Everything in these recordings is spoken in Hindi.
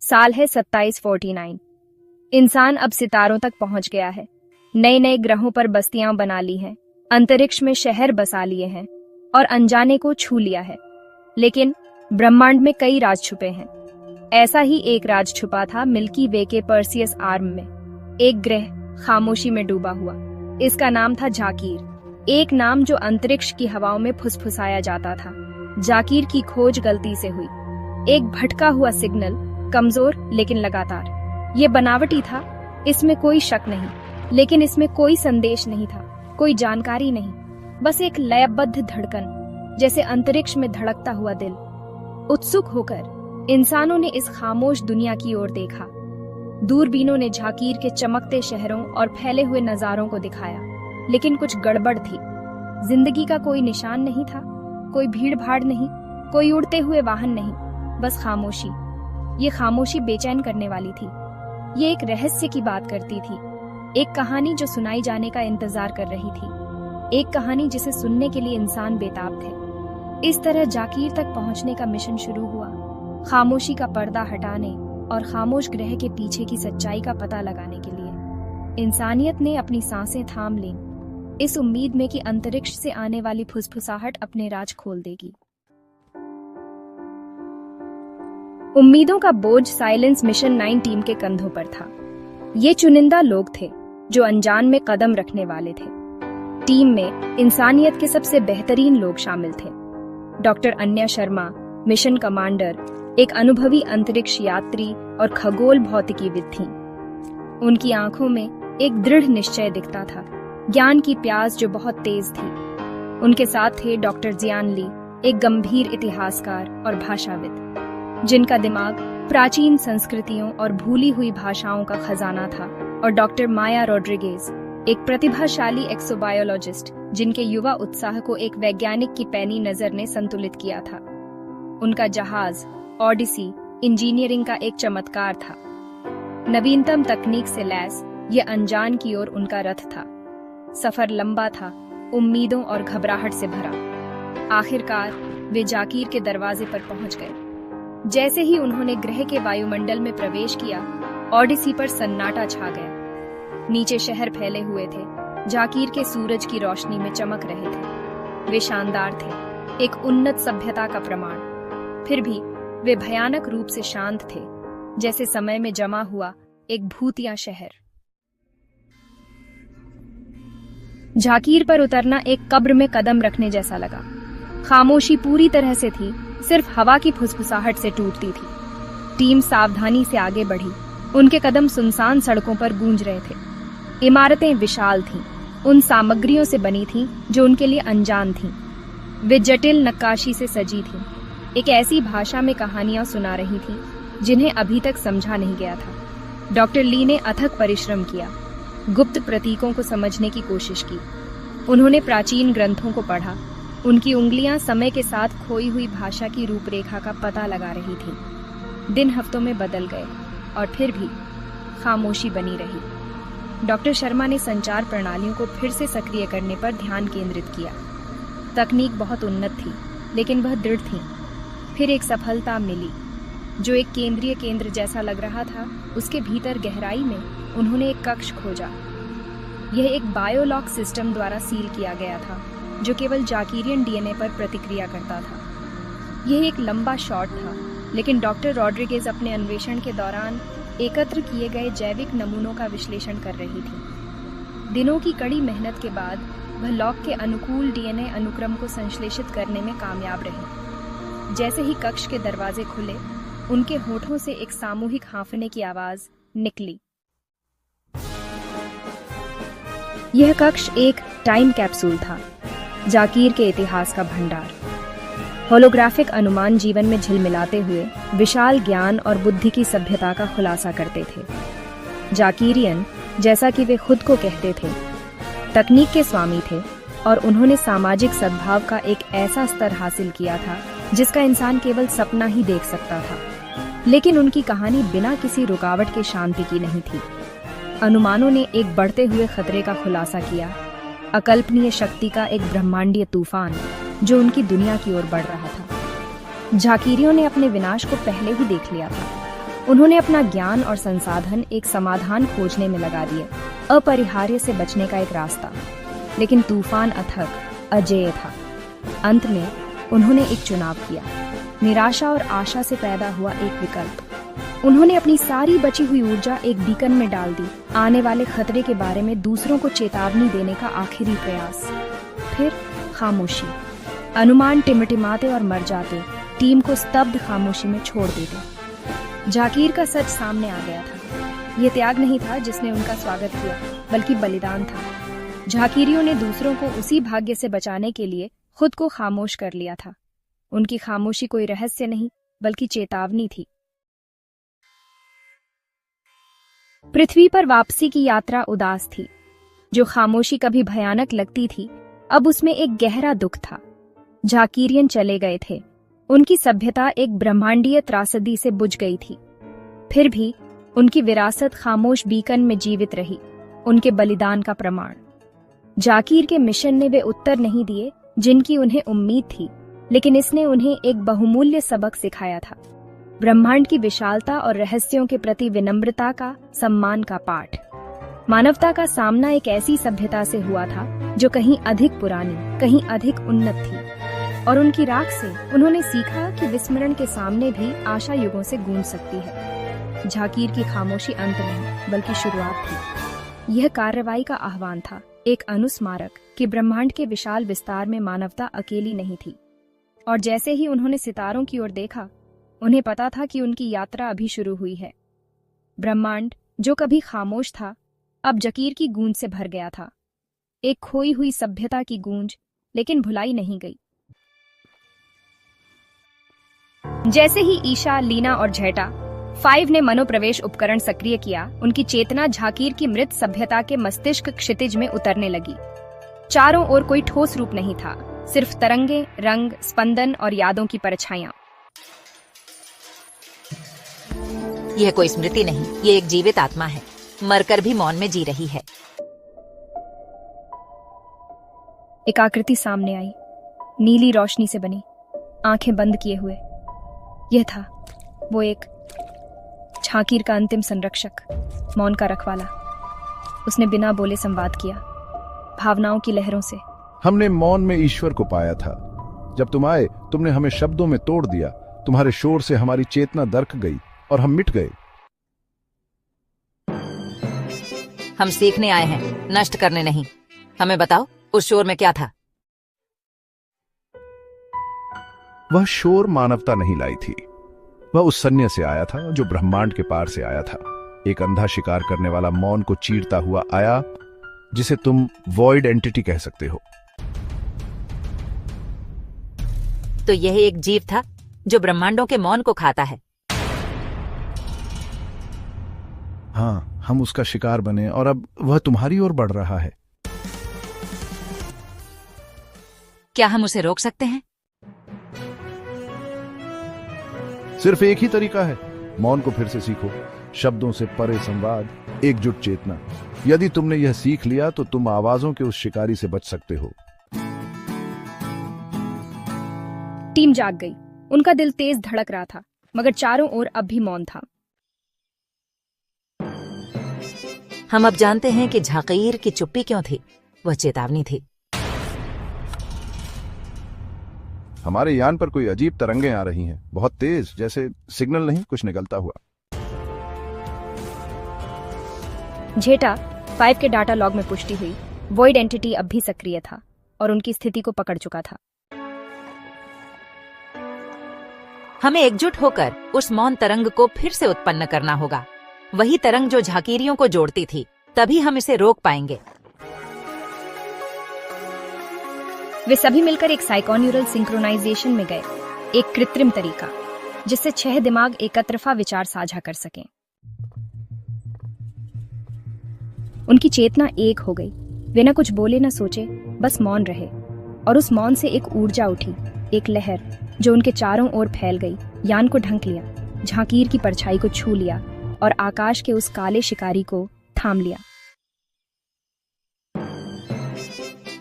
साल है 2749। इंसान अब सितारों तक पहुंच गया है। नए नए ग्रहों पर बस्तियां बना ली हैं, अंतरिक्ष में शहर बसा लिए हैं और अनजाने को छू लिया है। लेकिन ब्रह्मांड में कई राज छुपे हैं। ऐसा ही एक राज छुपा था मिल्की वे के पर्सियस आर्म में। एक ग्रह खामोशी में डूबा हुआ, इसका नाम था जाकीर। एक नाम जो अंतरिक्ष की हवाओं में फुसफुसाया जाता था। जाकीर की खोज गलती से हुई। एक भटका हुआ सिग्नल, कमजोर लेकिन लगातार। ये बनावटी था, इसमें कोई शक नहीं, लेकिन इसमें कोई संदेश नहीं था, कोई जानकारी नहीं, बस एक लयबद्ध धड़कन, जैसे अंतरिक्ष में धड़कता हुआ दिल। उत्सुक होकर इंसानों ने इस खामोश दुनिया की ओर देखा। दूरबीनों ने जाकीर के चमकते शहरों और फैले हुए नजारों को दिखाया, लेकिन कुछ गड़बड़ थी। जिंदगी का कोई निशान नहीं था, कोई भीड़ भाड़ नहीं, कोई उड़ते हुए वाहन नहीं, बस खामोशी। ये खामोशी बेचैन करने वाली थी। ये एक रहस्य की बात करती थी, एक कहानी जो सुनाई जाने का इंतजार कर रही थी, एक कहानी जिसे सुनने के लिए इंसान बेताब थे। इस तरह जाकीर तक पहुंचने का मिशन शुरू हुआ, खामोशी का पर्दा हटाने और खामोश ग्रह के पीछे की सच्चाई का पता लगाने के लिए। इंसानियत ने अपनी सांसें थाम लीं, इस उम्मीद में कि अंतरिक्ष से आने वाली फुसफुसाहट अपने राज खोल देगी। उम्मीदों का बोझ साइलेंस मिशन 9 टीम के कंधों पर था। ये चुनिंदा लोग थे जो अनजान में कदम रखने वाले थे। टीम में इंसानियत के सबसे बेहतरीन लोग शामिल थे। डॉक्टर अन्या शर्मा, मिशन कमांडर, एक अनुभवी अंतरिक्ष यात्री और खगोल भौतिकीविद थीं। उनकी आंखों में एक दृढ़ निश्चय दिखता था, ज्ञान की प्यास जो बहुत तेज थी। उनके साथ थे डॉक्टर जियान ली, एक गंभीर इतिहासकार और भाषाविद, जिनका दिमाग प्राचीन संस्कृतियों और भूली हुई भाषाओं का खजाना था, और डॉक्टर माया रोड्रिगेज, एक प्रतिभाशाली एक्सोबायोलॉजिस्ट, जिनके युवा उत्साह को एक वैज्ञानिक की पैनी नजर ने संतुलित किया था। उनका जहाज ऑडिसी इंजीनियरिंग का एक चमत्कार था। नवीनतम तकनीक से लैस ये अनजान की ओर उनका रथ था। सफर लंबा था, उम्मीदों और घबराहट से भरा। आखिरकार वे जाकीर के दरवाजे पर पहुंच गए। जैसे ही उन्होंने ग्रह के वायुमंडल में प्रवेश किया, ऑडिसी पर सन्नाटा छा गया। नीचे शहर फैले हुए थे, जाकीर के सूरज की रोशनी में चमक रहे थे। वे शानदार थे, एक उन्नत सभ्यता का प्रमाण। फिर भी वे भयानक रूप से शांत थे, जैसे समय में जमा हुआ एक भूतिया शहर। जाकीर पर उतरना एक कब्र में कदम रखने जैसा लगा। खामोशी पूरी तरह से थी, सिर्फ हवा की फुसफुसाहट से टूटती थी। टीम सावधानी से आगे बढ़ी, उनके कदम सुनसान सड़कों पर गूंज रहे थे। इमारतें विशाल थीं, उन सामग्रियों से बनी थीं जो उनके लिए अनजान थीं। वे जटिल नक्काशी से सजी थीं, एक ऐसी भाषा में कहानियां सुना रही थीं जिन्हें अभी तक समझा नहीं गया था। डॉक्टर ली ने अथक परिश्रम किया, गुप्त प्रतीकों को समझने की कोशिश की। उन्होंने प्राचीन ग्रंथों को पढ़ा, उनकी उंगलियां समय के साथ खोई हुई भाषा की रूपरेखा का पता लगा रही थीं। दिन हफ्तों में बदल गए और फिर भी खामोशी बनी रही। डॉक्टर शर्मा ने संचार प्रणालियों को फिर से सक्रिय करने पर ध्यान केंद्रित किया। तकनीक बहुत उन्नत थी, लेकिन वह दृढ़ थी। फिर एक सफलता मिली, जो एक केंद्रीय केंद्र जैसा लग रहा था। उसके भीतर गहराई में उन्होंने एक कक्ष खोजा। यह एक बायोलॉक सिस्टम द्वारा सील किया गया था, जो केवल जाकीरियन डीएनए पर प्रतिक्रिया करता था। यह एक लंबा शॉट था, लेकिन डॉक्टर रॉड्रिगेज अपने अन्वेषण के दौरान एकत्र किए गए जैविक नमूनों का विश्लेषण कर रही थी। दिनों की कड़ी मेहनत के बाद वह लॉक के अनुकूल डीएनए अनुक्रम को संश्लेषित करने में कामयाब रही। जैसे ही कक्ष के दरवाजे खुले, उनके होठों से एक सामूहिक हाँफने की आवाज निकली। यह कक्ष एक टाइम कैप्सूल था, जाकीर के इतिहास का भंडार। होलोग्राफिक अनुमान जीवन में झिलमिलाते हुए विशाल ज्ञान और बुद्धि की सभ्यता का खुलासा करते थे। जाकीरियन, जैसा कि वे खुद को कहते थे, तकनीक के स्वामी थे, और उन्होंने सामाजिक सद्भाव का एक ऐसा स्तर हासिल किया था जिसका इंसान केवल सपना ही देख सकता था। लेकिन उनकी कहानी बिना किसी रुकावट के शांति की नहीं थी। अनुमानों ने एक बढ़ते हुए खतरे का खुलासा किया, अकल्पनीय शक्ति का एक ब्रह्मांडीय तूफान जो उनकी दुनिया की ओर बढ़ रहा था। जाकीरियों ने अपने विनाश को पहले ही देख लिया था। उन्होंने अपना ज्ञान और संसाधन एक समाधान खोजने में लगा दिए, अपरिहार्य से बचने का एक रास्ता। लेकिन तूफान अथक, अजेय था। अंत में उन्होंने एक चुनाव किया, निराशा और आशा से पैदा हुआ एक विकल्प। उन्होंने अपनी सारी बची हुई ऊर्जा एक बीकन में डाल दी, आने वाले खतरे के बारे में दूसरों को चेतावनी देने का आखिरी प्रयास। फिर खामोशी। अनुमान टिमटिमाते और मर जाते, टीम को स्तब्ध खामोशी में छोड़ देते। जाकीर का सच सामने आ गया था। यह त्याग नहीं था जिसने उनका स्वागत किया, बल्कि बलिदान था। जाकीरियों ने दूसरों को उसी भाग्य से बचाने के लिए खुद को खामोश कर लिया था। उनकी खामोशी कोई रहस्य नहीं, बल्कि चेतावनी थी। पृथ्वी पर वापसी की यात्रा उदास थी। जो खामोशी कभी भयानक लगती थी, अब उसमें एक गहरा दुख था। जाकीरियन चले गए थे। उनकी सभ्यता एक ब्रह्मांडीय त्रासदी से बुझ गई थी। फिर भी उनकी विरासत खामोश बीकन में जीवित रही, उनके बलिदान का प्रमाण। जाकीर के मिशन ने वे उत्तर नहीं दिए जिनकी उन्हें उम्मीद थी, लेकिन इसने उन्हें एक बहुमूल्य सबक सिखाया था। ब्रह्मांड की विशालता और रहस्यों के प्रति विनम्रता का, सम्मान का पाठ। मानवता का सामना एक ऐसी सभ्यता से हुआ था जो कहीं अधिक पुरानी, कहीं अधिक उन्नत थी, और उनकी राख से उन्होंने सीखा कि विस्मरण के सामने भी आशा युगों से गूंज सकती है। जाकीर की खामोशी अंत नहीं, बल्कि शुरुआत थी। यह कार्रवाई का आह्वान था, एक अनुस्मारक कि ब्रह्मांड के विशाल विस्तार में मानवता अकेली नहीं थी। और जैसे ही उन्होंने सितारों की ओर देखा, उन्हें पता था कि उनकी यात्रा अभी शुरू हुई है। ब्रह्मांड जो कभी खामोश था, अब जाकीर की गूंज से भर गया था। एक खोई हुई सभ्यता की गूंज, लेकिन भुलाई नहीं गई। जैसे ही ईशा, लीना और झेटा 5 ने मनोप्रवेश उपकरण सक्रिय किया, उनकी चेतना जाकीर की मृत सभ्यता के मस्तिष्क क्षितिज में उतरने लगी। चारों ओर कोई ठोस रूप नहीं था, सिर्फ तरंगे, रंग, स्पंदन और यादों की परछाइयां। यह कोई स्मृति नहीं, ये एक जीवित आत्मा है, मरकर भी मौन में जी रही है। एक आकृति सामने आई, नीली रोशनी से बनी, आंखें बंद किए हुए। यह था वो एक जाकीर का अंतिम संरक्षक, मौन का रखवाला। उसने बिना बोले संवाद किया, भावनाओं की लहरों से। हमने मौन में ईश्वर को पाया था। जब तुम आए, तुमने हमें शब्दों में तोड़ दिया। तुम्हारे शोर से हमारी चेतना दरक गई और हम मिट गए। हम सीखने आए हैं, नष्ट करने नहीं। हमें बताओ, उस शोर में क्या था? वह शोर मानवता नहीं लाई थी। वह उस सन्य से आया था जो ब्रह्मांड के पार से आया था। एक अंधा शिकार करने वाला मौन को चीरता हुआ आया, जिसे तुम वॉइड एंटिटी कह सकते हो। तो यह एक जीव था जो ब्रह्मांडों के मौन को खाता है। हाँ, हम उसका शिकार बने और अब वह तुम्हारी ओर बढ़ रहा है। क्या हम उसे रोक सकते हैं? सिर्फ एक ही तरीका है, मौन को फिर से सीखो। शब्दों से परे संवाद, एकजुट चेतना। यदि तुमने यह सीख लिया तो तुम आवाजों के उस शिकारी से बच सकते हो। टीम जाग गई। उनका दिल तेज धड़क रहा था, मगर चारों ओर अब भी मौन था। हम अब जानते हैं कि जाकीर की चुप्पी क्यों थी। वह चेतावनी थी। हमारे यान पर कोई अजीब तरंगें आ रही हैं, बहुत तेज, जैसे सिग्नल नहीं, कुछ निकलता हुआ। झेटा 5 के डाटा लॉग में पुष्टि हुई। वॉइड एंटिटी अब भी सक्रिय था और उनकी स्थिति को पकड़ चुका था। हमें एकजुट होकर उस मौन तरंग को फिर से उत्पन्न करना होगा। वही तरंग जो जाकीरियों को जोड़ती थी। तभी हम इसे रोक पाएंगे। वे सभी मिलकर एक साइकोन्यूरल सिंक्रोनाइजेशन में गए, एक कृत्रिम तरीका जिससे 6 दिमाग एकतरफा विचार साझा कर सकें। उनकी चेतना एक हो गई। वे न कुछ बोले न सोचे, बस मौन रहे। और उस मौन से एक ऊर्जा उठी, एक लहर जो उनके चारों ओर फैल गई, यान को ढंक लिया, जाकीर की परछाई को छू लिया और आकाश के उस काले शिकारी को थाम लिया।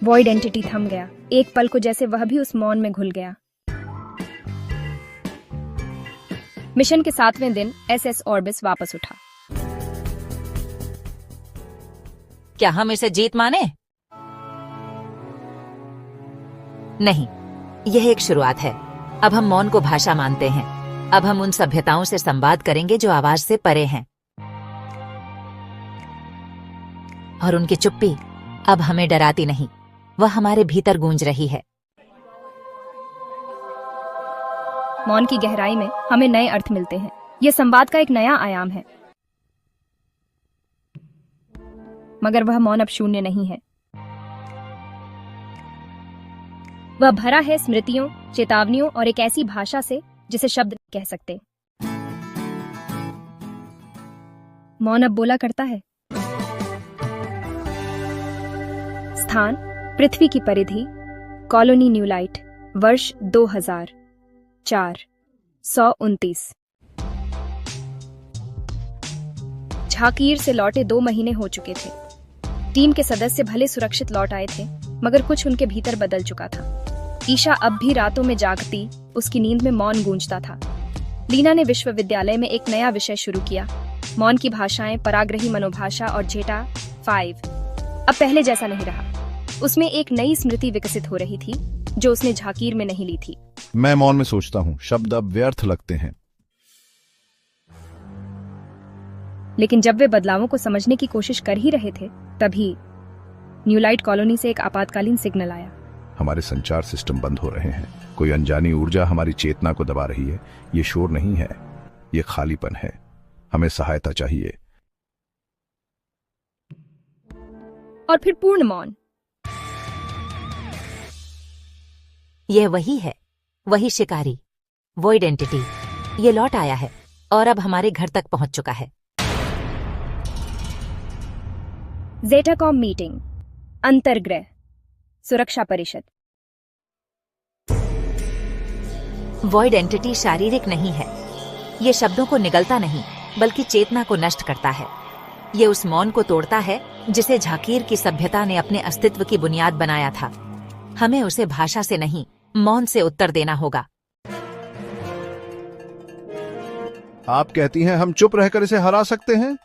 वॉइड एंटिटी थम गया, एक पल को जैसे वह भी उस मौन में घुल गया। मिशन के 7वें दिन एसएस ऑर्बिस वापस उठा। क्या हम इसे जीत माने? नहीं, यह एक शुरुआत है। अब हम मौन को भाषा मानते हैं। अब हम उन सभ्यताओं से संवाद करेंगे जो आवाज से परे हैं। और उनकी चुप्पी अब हमें डराती नहीं, वह हमारे भीतर गूंज रही है। मौन की गहराई में हमें नए अर्थ मिलते हैं। यह संवाद का एक नया आयाम है। मगर वह मौन अब शून्य नहीं है। वह भरा है स्मृतियों, चेतावनियों और एक ऐसी भाषा से जिसे शब्द नहीं कह सकते। मौन अब बोला करता है। स्थान पृथ्वी की परिधि, कॉलोनी न्यूलाइट, वर्ष 2004, 129। झाकीर से लौटे 2 महीने हो चुके थे। टीम के सदस्य भले सुरक्षित लौट आए थे, मगर कुछ उनके भीतर बदल चुका था। ईशा अब भी रातों में जागती, उसकी नींद में मौन गूंजता था। लीना ने विश्वविद्यालय में एक नया विषय शुरू किया। मौन की भाषाएं, पराग्रही मनोभाषा और जेटा 5 अब पहले जैसा नहीं रहा। उसमें एक नई स्मृति विकसित हो रही थी जो उसने झाकीर में नहीं ली थी। मैं मौन में सोचता हूँ, शब्द अब व्यर्थ लगते हैं। लेकिन जब वे बदलावों को समझने की कोशिश कर ही रहे थे, तभी न्यूलाइट कॉलोनी से एक आपातकालीन सिग्नल आया। हमारे संचार सिस्टम बंद हो रहे हैं। कोई अनजानी ऊर्जा हमारी चेतना को दबा रही है। ये शोर नहीं है, ये खालीपन है। हमें सहायता चाहिए। और फिर पूर्ण मौन। यह वही है, वही शिकारी, वॉइड एंटिटी। ये लौट आया है और अब हमारे घर तक पहुंच चुका है। ज़ेटाकॉम मीटिंग, अंतर्ग्रह सुरक्षा परिषद। वॉइड एंटिटी शारीरिक नहीं है। ये शब्दों को निगलता नहीं, बल्कि चेतना को नष्ट करता है। ये उस मौन को तोड़ता है जिसे झाकीर की सभ्यता ने अपने अस्तित्व की बुनियाद बनाया था। हमें उसे भाषा से नहीं, मौन से उत्तर देना होगा। आप कहती हैं हम चुप रहकर इसे हरा सकते हैं?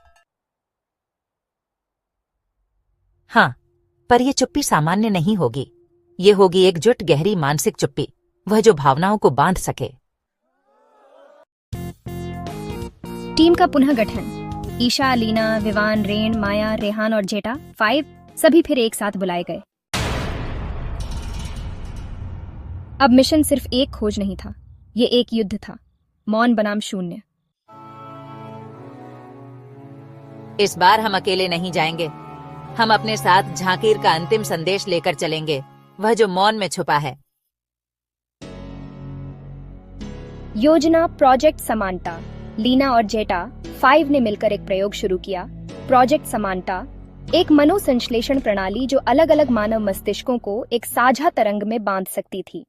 हाँ, पर यह चुप्पी सामान्य नहीं होगी। ये होगी एकजुट, गहरी मानसिक चुप्पी, वह जो भावनाओं को बांध सके। टीम का पुनः गठन। ईशा, लीना, विवान, रेन, माया, रेहान और जेटा 5 सभी फिर एक साथ बुलाए गए। अब मिशन सिर्फ एक खोज नहीं था, ये एक युद्ध था। मौन बनाम शून्य। इस बार हम अकेले नहीं जाएंगे। हम अपने साथ झाकीर का अंतिम संदेश लेकर चलेंगे, वह जो मौन में छुपा है। योजना प्रोजेक्ट समानता। लीना और जेटा 5 ने मिलकर एक प्रयोग शुरू किया। प्रोजेक्ट समानता एक मनोसंश्लेषण प्रणाली जो अलग अलग मानव मस्तिष्कों को एक साझा तरंग में बांध सकती थी।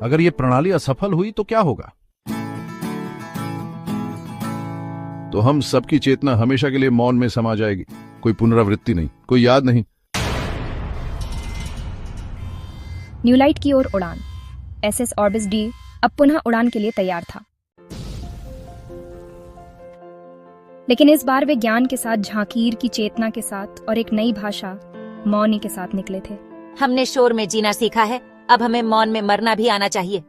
अगर ये प्रणाली असफल हुई तो क्या होगा? तो हम सबकी चेतना हमेशा के लिए मौन में समा जाएगी। कोई पुनरावृत्ति नहीं, कोई याद नहीं। न्यूलाइट की ओर उड़ान। एसएस ऑर्बिस डी अब पुनः उड़ान के लिए तैयार था। लेकिन इस बार वे ज्ञान के साथ, झाकीर की चेतना के साथ और एक नई भाषा मौनी के साथ निकले थे। हमने शोर में जीना सीखा है, अब हमें मौन में मरना भी आना चाहिए,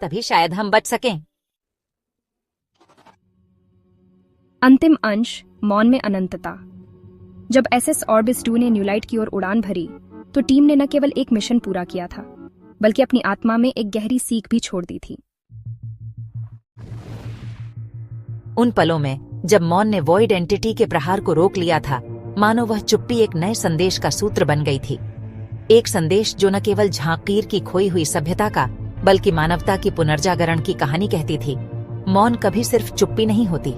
तभी शायद हम बच सकें। अंतिम अंश, मौन में अनंतता। जब एसएस ऑर्बिस 2 ने न्यूलाइट की ओर उड़ान भरी, तो टीम ने न केवल एक मिशन पूरा किया था, बल्कि अपनी आत्मा में एक गहरी सीख भी छोड़ दी थी। उन पलों में जब मौन ने वॉइड एंटिटी के प्रहार को रोक लिया था, मानो वह चुप्पी एक नए संदेश का सूत्र बन गई थी। एक संदेश जो न केवल झाकीर की खोई हुई सभ्यता का, बल्कि मानवता की पुनर्जागरण की कहानी कहती थी। मौन कभी सिर्फ चुप्पी नहीं होती,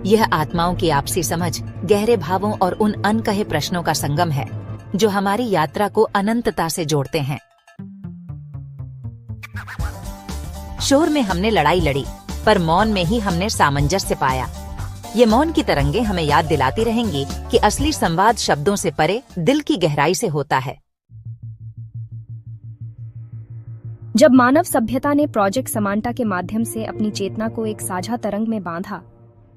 यह आत्माओं की आपसी समझ, गहरे भावों और उन अनकहे प्रश्नों का संगम है जो हमारी यात्रा को अनंतता से जोड़ते हैं। शोर में हमने लड़ाई लड़ी, पर मौन में ही हमने सामंजस्य पाया। ये मौन की तरंगे हमें याद दिलाती रहेंगी कि असली संवाद शब्दों से परे दिल की गहराई से होता है। जब मानव सभ्यता ने प्रोजेक्ट समानता के माध्यम से अपनी चेतना को एक साझा तरंग में बांधा,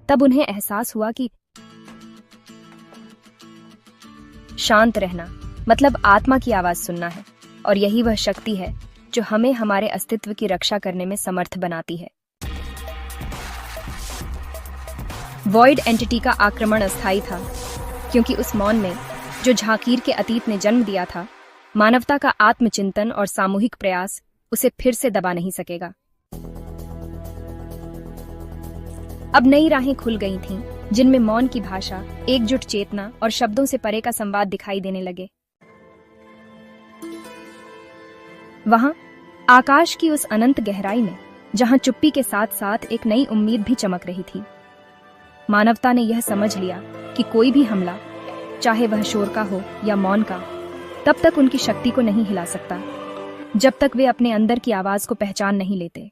तब उन्हें एहसास हुआ कि शांत रहना मतलब आत्मा की आवाज सुनना है, और यही वह शक्ति है जो हमें हमारे अस्तित्व की रक्षा करने में समर्थ बनाती है। वॉइड एंटिटी का आक्रमण अस्थायी था, क्योंकि उस मौन में जो झाकीर के अतीत ने जन्म दिया था, मानवता का आत्मचिंतन और सामूहिक प्रयास उसे फिर से दबा नहीं सकेगा। अब नई राहें खुल गई थीं, जिनमें मौन की भाषा, एकजुट चेतना और शब्दों से परे का संवाद दिखाई देने लगे। वहां आकाश की उस अनंत गहराई में, जहां चुप्पी के साथ साथ एक नई उम्मीद भी चमक रही थी, मानवता ने यह समझ लिया कि कोई भी हमला, चाहे वह शोर का हो या मौन का, तब तक उनकी शक्ति को नहीं हिला सकता, जब तक वे अपने अंदर की आवाज को पहचान नहीं लेते।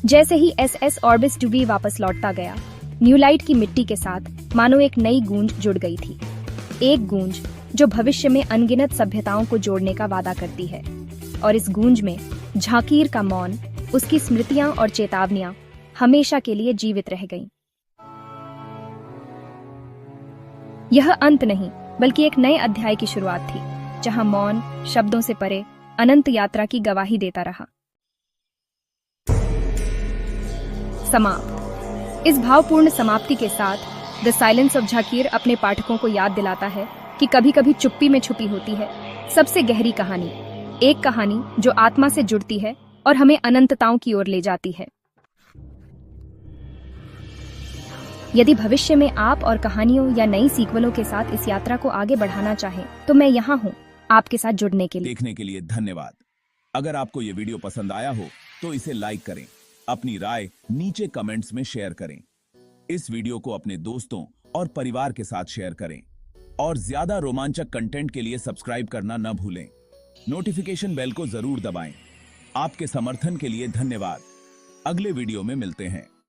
जैसे ही SS ऑर्बिस 2B वापस लौटता गया, न्यूलाइट की मिट्टी के साथ मानो एक नई गूंज जुड़ गई थी, एक गूंज जो भविष्य में अनगिनत सभ्यताओं को जोड़ने का वादा करती है। और इस गूंज में झाकीर का मौन, उसकी स्मृतियां और चेतावनियां हमेशा के लिए जीवित रह गईं। यह अंत नहीं, बल्कि एक नए अध्याय की शुरुआत थी, जहां मौन शब्दों से परे अनंत यात्रा की गवाही देता रहा। समाप्त। इस भावपूर्ण समाप्ति के साथ द साइलेंस ऑफ झाकीर अपने पाठकों को याद दिलाता है कि कभी कभी चुप्पी में छुपी होती है सबसे गहरी कहानी, एक कहानी जो आत्मा से जुड़ती है और हमें अनंतताओं की ओर ले जाती है। यदि भविष्य में आप और कहानियों या नई सीक्वलों के साथ इस यात्रा को आगे बढ़ाना चाहें, तो मैं यहाँ हूँ आपके साथ जुड़ने के लिए। देखने के लिए धन्यवाद। अगर आपको ये वीडियो पसंद आया हो तो इसे लाइक करें, अपनी राय नीचे कमेंट्स में शेयर करें, इस वीडियो को अपने दोस्तों और परिवार के साथ शेयर करें, और ज्यादा रोमांचक कंटेंट के लिए सब्सक्राइब करना न भूलें। नोटिफिकेशन बेल को जरूर दबाएं। आपके समर्थन के लिए धन्यवाद। अगले वीडियो में मिलते हैं।